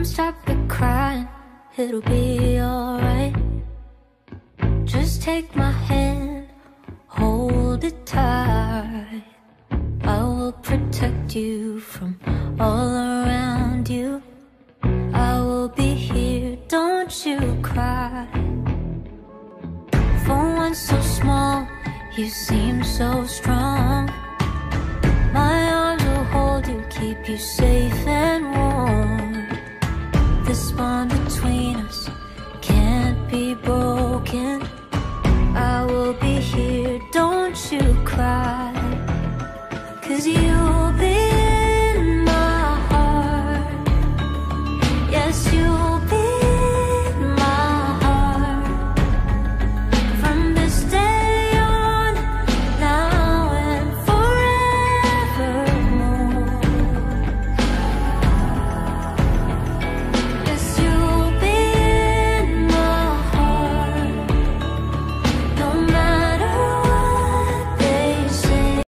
stop it crying, it'll be alright. Just take my hand, hold it tight. I will protect you from all around you. I will be here, don't you cry. For one so small, you seem so strong. My arms will hold you, keep you safe and warm. This bond